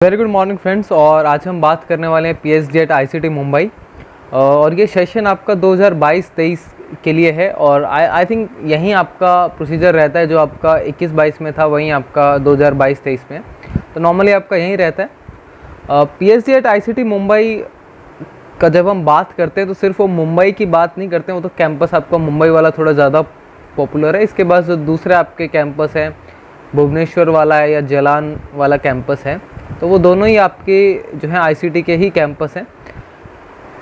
Very good morning friends. और आज हम बात करने वाले हैं पीएचडी एट आईसीटी मुंबई। और ये सेशन आपका 2022-23 के लिए है। और आई थिंक यहीं आपका प्रोसीजर रहता है, जो आपका 21-22 में था वहीं आपका 2022-23 में। तो नॉर्मली आपका यहीं रहता है। पीएचडी एट आईसीटी मुंबई का जब हम बात करते हैं तो सिर्फ वो मुंबई की बात नहीं करते हैं, वो तो कैंपस आपका मुंबई वाला थोड़ा ज़्यादा पॉपुलर है। इसके बाद जो दूसरे आपके कैंपस हैं, भुवनेश्वर वाला है या जलान वाला कैंपस है, तो वो दोनों ही आपके जो है आईसीटी के ही कैंपस हैं।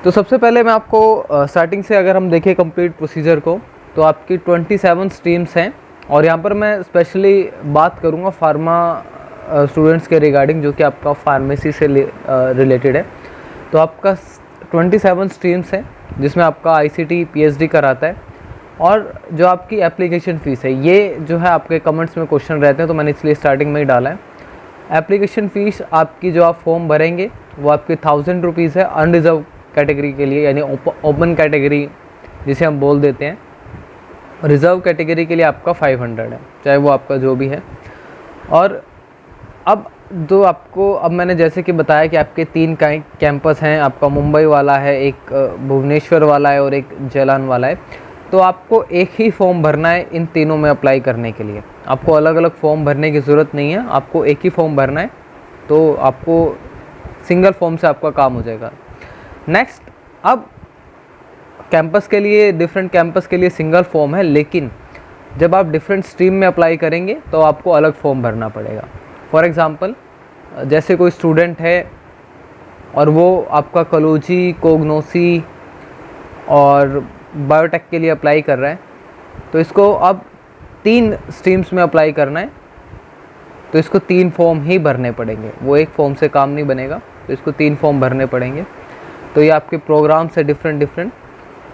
तो सबसे पहले मैं आपको स्टार्टिंग से अगर हम देखें कंप्लीट प्रोसीजर को, तो आपकी 27 स्ट्रीम्स हैं। और यहाँ पर मैं स्पेशली बात करूँगा फार्मा स्टूडेंट्स के रिगार्डिंग, जो कि आपका फार्मेसी से रिलेटेड है। तो आपका 27 स्ट्रीम्स हैं, जिसमें आपका आईसीटी पीएचडी कराता है। और जो आपकी एप्लीकेशन फ़ीस है, ये जो है आपके कमेंट्स में क्वेश्चन रहते हैं, तो मैंने इसलिए स्टार्टिंग में ही डाला है। एप्लीकेशन फ़ीस आपकी जो आप फॉर्म भरेंगे वो आपकी 1000 रुपीज़ है अनरिजर्व कैटेगरी के लिए, यानी ओपन कैटेगरी जिसे हम बोल देते हैं। रिज़र्व कैटेगरी के लिए आपका 500 है, चाहे वो आपका जो भी है। और अब मैंने जैसे कि बताया कि आपके 3 कैंपस हैं, आपका मुंबई वाला है, एक भुवनेश्वर वाला है और एक जलान वाला है। तो आपको एक ही फॉर्म भरना है इन तीनों में अप्लाई करने के लिए। आपको अलग अलग फॉर्म भरने की ज़रूरत नहीं है, आपको एक ही फॉर्म भरना है, तो आपको सिंगल फॉर्म से आपका काम हो जाएगा। नेक्स्ट, अब कैंपस के लिए, डिफरेंट कैंपस के लिए सिंगल फॉर्म है, लेकिन जब आप डिफरेंट स्ट्रीम में अप्लाई करेंगे तो आपको अलग फॉर्म भरना पड़ेगा। फॉर एग्ज़ाम्पल, जैसे कोई स्टूडेंट है और वो आपका कॉलोजी, कोग्नोसी और बायोटेक के लिए अप्लाई कर रहा है, तो इसको अब 3 स्ट्रीम्स में अप्लाई करना है, तो इसको 3 फॉर्म ही भरने पड़ेंगे। वो एक फॉर्म से काम नहीं बनेगा, तो इसको 3 फॉर्म भरने पड़ेंगे। तो ये आपके प्रोग्राम से डिफरेंट।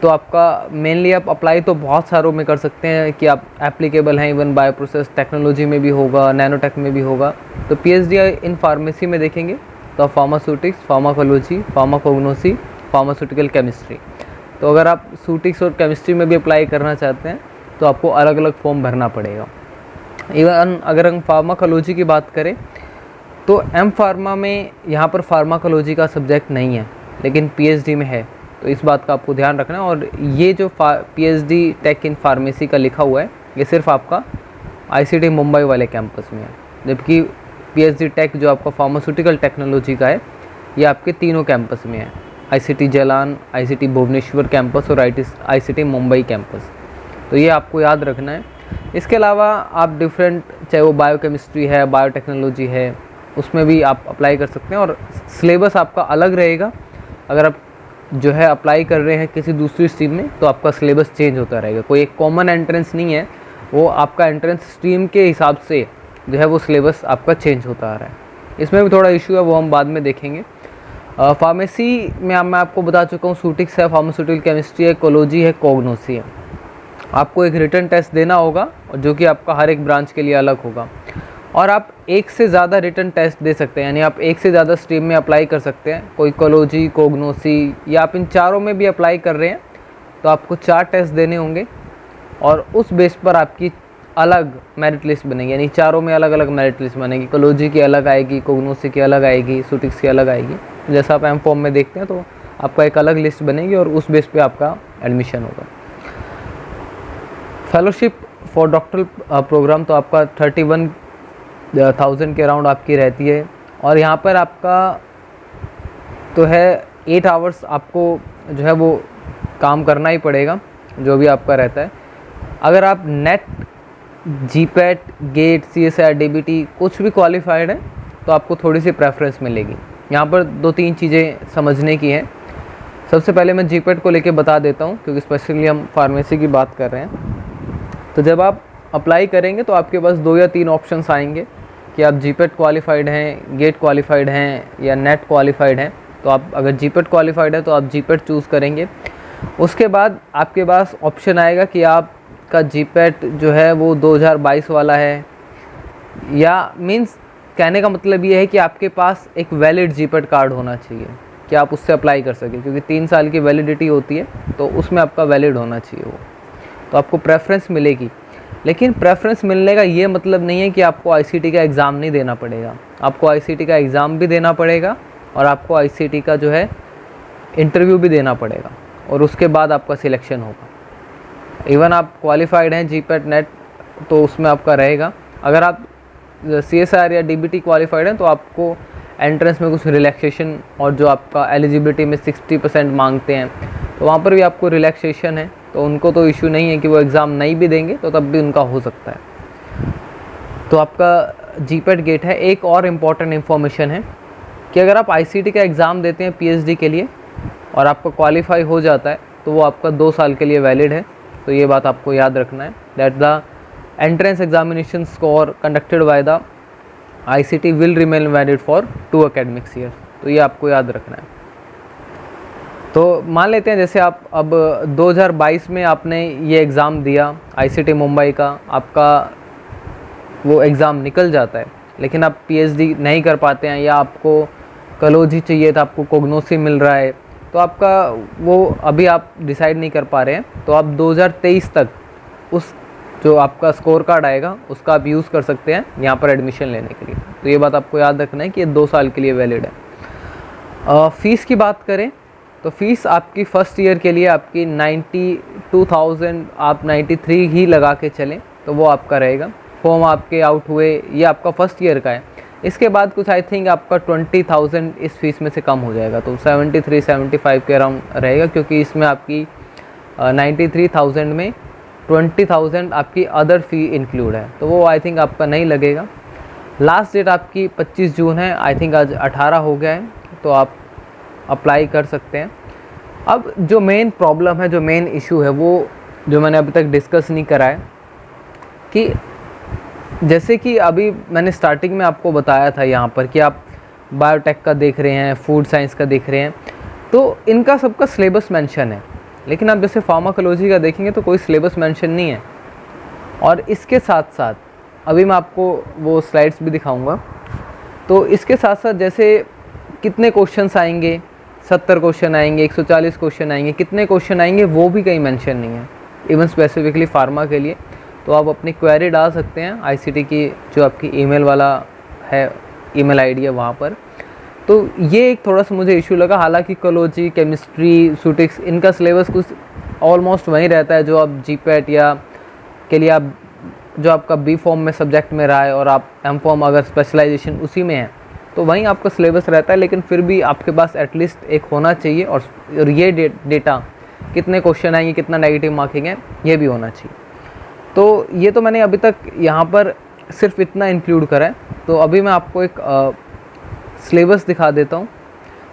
तो आपका मेनली आप अप्लाई तो बहुत सारों में कर सकते हैं कि आप एप्लीकेबल हैं, इवन बायो प्रोसेस टेक्नोलॉजी में भी होगा, नैनोटेक में भी होगा। तो पीएचडी इन फार्मेसी में देखेंगे तो आप pharmaceutics, pharmacology, pharmacognosy, pharmaceutical chemistry. तो अगर आप सूटिक्स और केमिस्ट्री में भी अप्लाई करना चाहते हैं तो आपको अलग अलग फॉर्म भरना पड़ेगा। इवन अगर हम फार्माकोलॉजी की बात करें तो एम फार्मा में यहाँ पर फार्माकोलॉजी का सब्जेक्ट नहीं है, लेकिन पीएचडी में है, तो इस बात का आपको ध्यान रखना है। और ये जो पीएचडी टेक इन फार्मेसी का लिखा हुआ है, ये सिर्फ आपका आईसीटी मुंबई वाले कैंपस में है, जबकि पीएचडी टेक जो आपका फार्मास्यूटिकल टेक्नोलॉजी का है, ये आपके तीनों कैंपस में है, ICT Jalan, ICT Bhubaneswar campus और आईसीटी मुंबई कैंपस। तो ये आपको याद रखना है। इसके अलावा आप डिफरेंट, चाहे वो बायोकेमिस्ट्री है, बायोटेक्नोलॉजी है, उसमें भी आप अप्लाई कर सकते हैं। और सिलेबस आपका अलग रहेगा। अगर आप जो है अप्लाई कर रहे हैं किसी दूसरी स्ट्रीम में, तो आपका सिलेबस चेंज होता रहेगा। कोई एक कॉमन एंट्रेंस नहीं है, वो आपका एंट्रेंस स्ट्रीम के हिसाब से जो है वो सिलेबस आपका चेंज होता आ रहा है। इसमें भी थोड़ा इशू है, वो हम बाद में देखेंगे। फार्मेसी में मैं आपको बता चुका हूँ, सूटिक्स है, फार्मास्यूटिकल केमिस्ट्री है, कोलॉजी है, कोग्नोसी है। आपको एक रिटन टेस्ट देना होगा, जो कि आपका हर एक ब्रांच के लिए अलग होगा। और आप एक से ज़्यादा रिटन टेस्ट दे सकते हैं, यानी आप एक से ज़्यादा स्ट्रीम में अप्लाई कर सकते हैं। कोई कोलॉजी, कोग्नोसी, या आप इन चारों में भी अप्लाई कर रहे हैं तो आपको 4 टेस्ट देने होंगे, और उस बेस पर आपकी अलग मेरिट लिस्ट बनेगी, यानी चारों में अलग अलग मेरिट लिस्ट बनेगी। कोलॉजी की अलग आएगी, कोग्नोसी की अलग आएगी, सूटिक्स की अलग आएगी। जैसा आप एम फॉर्म में देखते हैं, तो आपका एक अलग लिस्ट बनेगी और उस बेस पे आपका एडमिशन होगा। फेलोशिप फॉर डॉक्टरल प्रोग्राम तो आपका 31,000 के अराउंड आपकी रहती है। और यहाँ पर आपका तो है 8 आवर्स आपको जो है वो काम करना ही पड़ेगा, जो भी आपका रहता है। अगर आप NET, GPAT, GATE, CSIR, DBT कुछ भी क्वालिफाइड है तो आपको थोड़ी सी प्रेफरेंस मिलेगी। यहाँ पर 2-3 चीज़ें समझने की हैं। सबसे पहले मैं जीपैट को लेके बता देता हूँ, क्योंकि स्पेशली हम फार्मेसी की बात कर रहे हैं। तो जब आप अप्लाई करेंगे तो आपके पास 2 या 3 ऑप्शंस आएंगे कि आप जीपैट क्वालिफाइड हैं, गेट क्वालिफाइड हैं, या नेट क्वालिफाइड हैं। तो आप अगर जीपैट क्वालिफाइड है तो आप जीपैट चूज़ करेंगे। उसके बाद आपके पास ऑप्शन आएगा कि आपका जीपैट जो है वो 2022 वाला है, या मीन्स कहने का मतलब ये है कि आपके पास एक वैलिड जीपैट कार्ड होना चाहिए कि आप उससे अप्लाई कर सकें, क्योंकि 3 साल की वैलिडिटी होती है, तो उसमें आपका वैलिड होना चाहिए वो। तो आपको प्रेफरेंस मिलेगी। लेकिन प्रेफरेंस मिलने का ये मतलब नहीं है कि आपको आईसीटी का एग्ज़ाम नहीं देना पड़ेगा। आपको आईसीटी का एग्ज़ाम भी देना पड़ेगा और आपको आईसीटी का जो है इंटरव्यू भी देना पड़ेगा और उसके बाद आपका सिलेक्शन होगा। इवन आप क्वालिफाइड हैं जीपैट नेट तो उसमें आपका रहेगा। अगर आप सीएसआर या डीबीटी क्वालिफाइड हैं तो आपको एंट्रेंस में कुछ रिलैक्सेशन और जो आपका एलिजिबिलिटी में 60% मांगते हैं तो वहाँ पर भी आपको रिलैक्सेशन है, तो उनको तो इशू नहीं है कि वो एग्ज़ाम नहीं भी देंगे तो तब भी उनका हो सकता है। तो आपका जीपैट गेट है। एक और इम्पॉर्टेंट इन्फॉर्मेशन है कि अगर आप आईसीटी का एग्ज़ाम देते हैं पीएचडी के लिए और आपका क्वालिफाई हो जाता है तो वो आपका 2 साल के लिए वैलिड है। तो ये बात आपको याद रखना है that the entrance examination score conducted by the ICT will remain valid for 2 academics year. तो ये आपको याद रखना है। तो मान लेते हैं जैसे आप अब 2022 में आपने ये एग्ज़ाम दिया आईसीटी मुंबई का, आपका वो एग्ज़ाम निकल जाता है लेकिन आप पीएचडी नहीं कर पाते हैं या आपको कलौजी चाहिए था, आपको कोग्नोसी मिल रहा है, तो आपका वो अभी आप डिसाइड नहीं कर पा रहे हैं तो आप 2023 तक उस जो आपका स्कोर कार्ड आएगा उसका आप यूज़ कर सकते हैं यहाँ पर एडमिशन लेने के लिए। तो ये बात आपको याद रखना है कि ये 2 साल के लिए वैलिड है। फ़ीस की बात करें तो फ़ीस आपकी फ़र्स्ट ईयर के लिए आपकी 92,000 आप 93 ही लगा के चलें तो वो आपका रहेगा। फॉर्म आपके आउट हुए, ये आपका फ़र्स्ट ईयर का है। इसके बाद कुछ आई थिंक आपका 20,000 इस फीस में से कम हो जाएगा तो 73-75 के अराउंड रहेगा, क्योंकि इसमें आपकी 93,000 में 20,000 आपकी अदर फ़ी इंक्लूड है, तो वो आई थिंक आपका नहीं लगेगा। लास्ट डेट आपकी 25 जून है, आई थिंक आज 18 हो गया है, तो आप अप्लाई कर सकते हैं। अब जो मेन प्रॉब्लम है, जो मेन इशू है, वो जो मैंने अभी तक डिस्कस नहीं करा है कि जैसे कि अभी मैंने स्टार्टिंग में आपको बताया था यहाँ पर कि आप बायोटेक का देख रहे हैं, फूड साइंस का देख रहे हैं, तो इनका सबका सिलेबस मेंशन है। लेकिन आप जैसे फार्माकोलॉजी का देखेंगे तो कोई सिलेबस मेंशन नहीं है। और इसके साथ साथ अभी मैं आपको वो स्लाइड्स भी दिखाऊंगा, तो इसके साथ साथ जैसे कितने क्वेश्चंस आएंगे, 70 क्वेश्चन आएंगे, 140 क्वेश्चन आएंगे, कितने क्वेश्चन आएंगे वो भी कहीं मेंशन नहीं है, इवन स्पेसिफिकली फार्मा के लिए। तो आप अपनी क्वेरी डाल सकते हैं आईसीटी की जो आपकी ईमेल वाला है, ईमेल आईडी है वहाँ पर। तो ये एक थोड़ा सा मुझे इशू लगा। हालांकि कोलॉजी, केमिस्ट्री, सूटिक्स इनका सिलेबस कुछ ऑलमोस्ट वहीं रहता है जो आप जीपैट या के लिए आप जो आपका बी फॉर्म में सब्जेक्ट में रहा है और आप एम फॉर्म अगर स्पेशलाइजेशन उसी में है तो वहीं आपका सिलेबस रहता है, लेकिन फिर भी आपके पास एटलीस्ट एक होना चाहिए। और ये डेटा कितने क्वेश्चन आएंगे, कितना नेगेटिव मार्किंग है, ये भी होना चाहिए। तो ये तो मैंने अभी तक यहाँ पर सिर्फ इतना इंक्लूड करा है। तो अभी मैं आपको एक सिलेबस दिखा देता हूँ।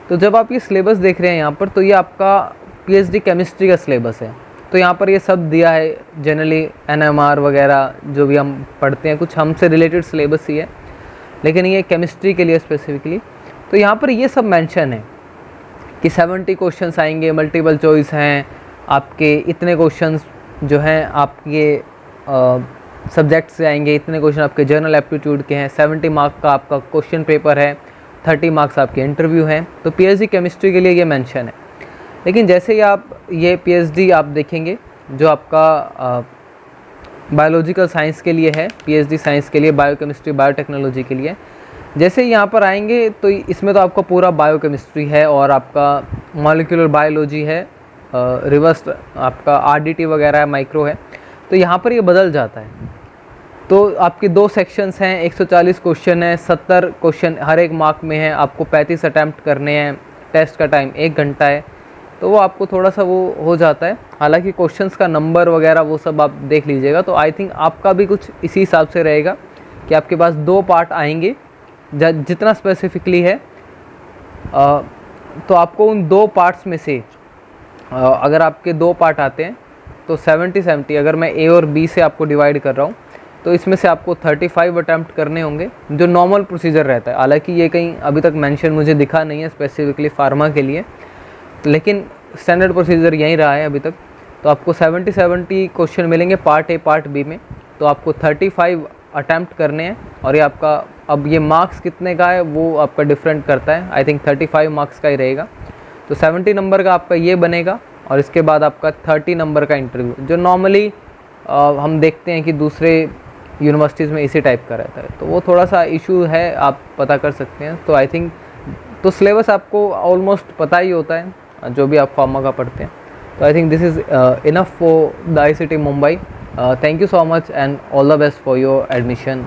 तो जब आप ये सिलेबस देख रहे हैं यहाँ पर, तो ये आपका पीएचडी केमिस्ट्री का सिलेबस है। तो यहाँ पर ये सब दिया है, जनरली एनएमआर वगैरह जो भी हम पढ़ते हैं, कुछ हमसे रिलेटेड सिलेबस ही है, लेकिन ये केमिस्ट्री के लिए स्पेसिफिकली। तो यहाँ पर ये सब मेंशन है कि 70 क्वेश्चंस आएंगे, मल्टीपल चॉइस हैं, आपके इतने क्वेश्चंस जो हैं आपके सब्जेक्ट से आएंगे, इतने क्वेश्चन आपके जर्नल एप्टीट्यूड के हैं, 70 मार्क का आपका क्वेश्चन पेपर है, 30 मार्क्स आपके इंटरव्यू हैं। तो पीएचडी केमिस्ट्री के लिए ये मेंशन है। लेकिन जैसे ही आप ये पीएचडी आप देखेंगे जो आपका बायोलॉजिकल साइंस के लिए है, पीएचडी साइंस के लिए, बायोकेमिस्ट्री, बायोटेक्नोलॉजी के लिए, जैसे ही यहाँ पर आएंगे तो इसमें तो आपका पूरा बायोकेमिस्ट्री है और आपका मॉलिक्यूलर बायोलॉजी है, रिवर्स आपका आरडीटी वगैरह है, माइक्रो है। तो यहाँ पर ये बदल जाता है। तो आपके 2 सेक्शंस हैं, 140 क्वेश्चन है, 70 क्वेश्चन हर एक मार्क में है, आपको 35 अटैम्प्ट करने हैं, टेस्ट का टाइम 1 घंटा है। तो वो आपको थोड़ा सा वो हो जाता है। हालांकि क्वेश्चंस का नंबर वगैरह वो सब आप देख लीजिएगा। तो आई थिंक आपका भी कुछ इसी हिसाब से रहेगा कि आपके पास 2 पार्ट आएंगे जितना स्पेसिफिकली है। तो आपको उन 2 पार्ट्स में से अगर आपके 2 पार्ट आते हैं तो 70-70, अगर मैं ए और बी से आपको डिवाइड कर रहा हूँ तो इसमें से आपको 35 अटैम्प्ट करने होंगे, जो नॉर्मल प्रोसीजर रहता है। हालांकि ये कहीं अभी तक मेंशन मुझे दिखा नहीं है स्पेसिफिकली फार्मा के लिए, लेकिन स्टैंडर्ड प्रोसीजर यही रहा है अभी तक। तो आपको 70 क्वेश्चन मिलेंगे पार्ट ए पार्ट बी में। तो आपको 35 अटैम्प्ट करने हैं और ये आपका, अब ये मार्क्स कितने का है वो आपका डिफरेंट करता है, आई थिंक 35 मार्क्स का ही रहेगा। तो 70 नंबर का आपका ये बनेगा और इसके बाद आपका 30 नंबर का इंटरव्यू, जो नॉर्मली हम देखते हैं कि दूसरे यूनिवर्सिटीज़ में इसी टाइप का रहता है, तो वो थोड़ा सा इशू है, आप पता कर सकते हैं। तो आई थिंक तो सिलेबस आपको ऑलमोस्ट पता ही होता है जो भी आप फार्मा का पढ़ते हैं। तो I think this is enough for the ICT Mumbai. Thank you so much and all the best for your admission